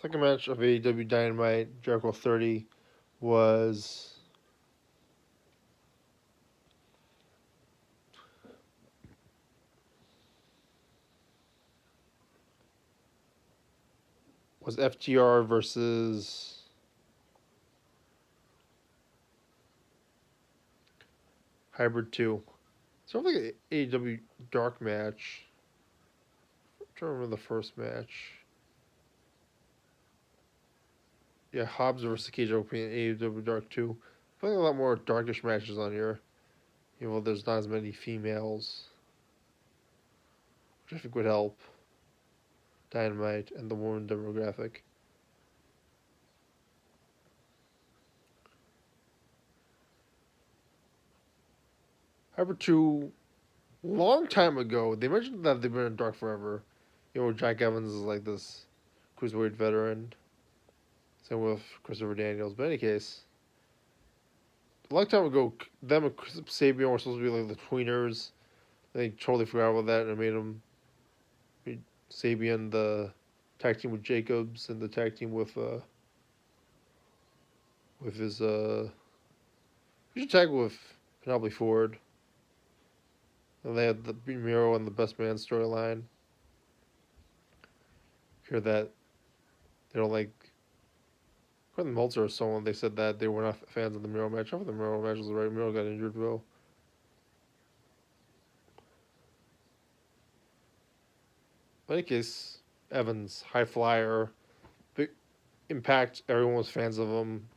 Second match of AEW Dynamite, Jericho 30, was FTR versus Hybrid 2. Sort of like an AEW Dark match. I'm trying to remember the first match. Yeah, Hobbs versus Cage Opening in AEW Dark 2. I feel like a lot more darkish matches on here. There's not as many females, which I think would help Dynamite and the woman demographic. Hybrid 2, long time ago, they mentioned that they've been in Dark forever. Jack Evans is like this cruiserweight veteran. Same with Christopher Daniels. But in any case, a long time ago, them and Sabian were supposed to be like the tweeners. They totally forgot about that and made Sabian the tag team with Jacobs and the tag team with his he should tag with Penelope Ford. And they had the Miro and the Best Man storyline. Hear that they don't like. According to Meltzer or someone, they said that they were not fans of the Miro match. I thought the Miro match was right. Miro got injured, though. In any case, Evans, high flyer, big impact. Everyone was fans of him.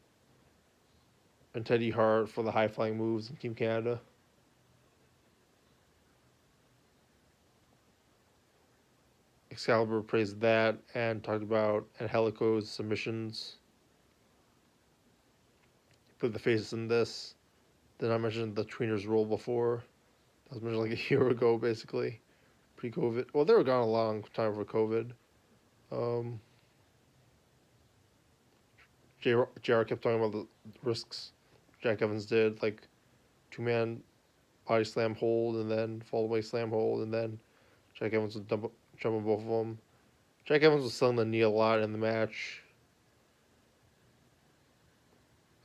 And Teddy Hart for the high flying moves in Team Canada. Excalibur praised that and talked about Angelico's submissions. Put the faces in this. Then I mentioned the tweeners role before. That was mentioned like a year ago, basically, pre-COVID. Well, they were gone a long time for COVID. JR kept talking about the risks Jack Evans did, like 2-man body slam hold and then fall away slam hold, and then Jack Evans would jump on both of them. Jack Evans was selling the knee a lot in the match.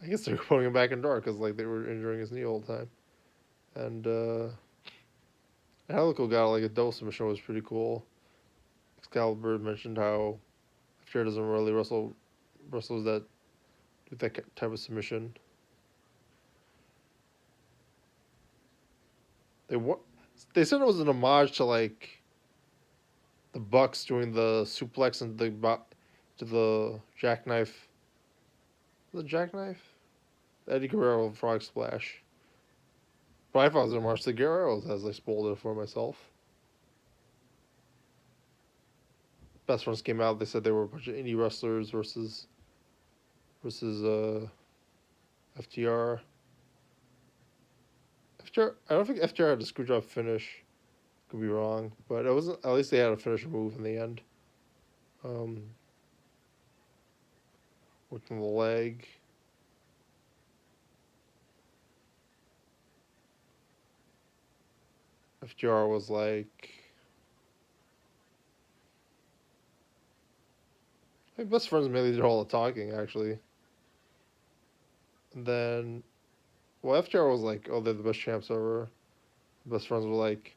I guess they were putting him back in Dark because like they were injuring his knee all the time. And Angelico got like a double submission, was pretty cool. Excalibur mentioned how FTR doesn't really wrestlers that do that type of submission. They said it was an homage to like the Bucks doing the suplex and to the jackknife. The jackknife? Eddie Guerrero frog splash. But I thought it was an homage to Guerrero's, as I spoiled it for myself. Best Friends came out. They said they were a bunch of indie wrestlers versus FTR. I don't think FTR had a screw job finish. Could be wrong, but it wasn't. At least they had a finisher move in the end. Worked on the leg. FTR was like, I think Best Friends mainly did all the talking actually. And then, well, FTR was like, oh, they're the best champs ever. Best Friends were like,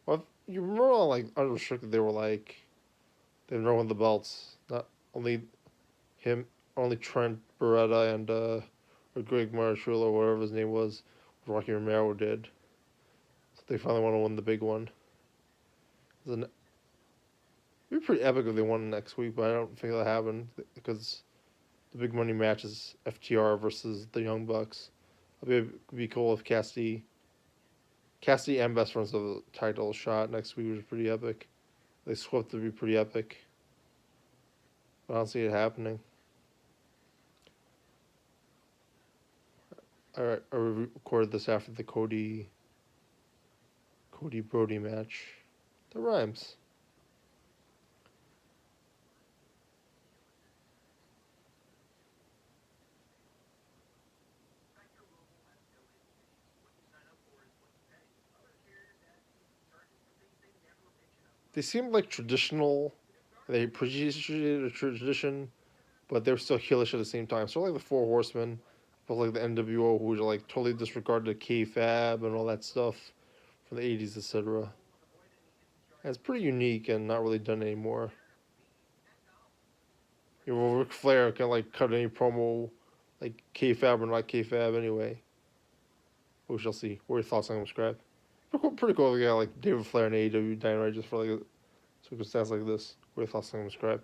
well, you remember on like Unrestricted, they were like, they've won the belts. Not only him, only Trent Beretta and or Greg Marshall or whatever his name was, Rocky Romero did. So they finally want to win the big one. It'd be pretty epic if they won next week, but I don't think that'll happen because the big money match is FTR versus the Young Bucks. It'd be cool if Cassidy and Best Friends have a title shot next week, which is pretty epic. They swept to be pretty epic. But I don't see it happening. I recorded this after the Cody Brody match. That rhymes. They seem like traditional They appreciated a tradition, but they're still heelish at the same time. So like the Four Horsemen, but like the NWO, who like totally disregarded kayfabe and all that stuff from the '80s, etc. And it's pretty unique and not really done anymore. You know, Ric Flair can like cut any promo, like kayfabe or not kayfabe anyway. We shall see. What are your thoughts on him, Scrap? Pretty cool. Yeah, like David Flair and AEW Dynamite just for like a circumstance like this. What are your thoughts on him, Scrap?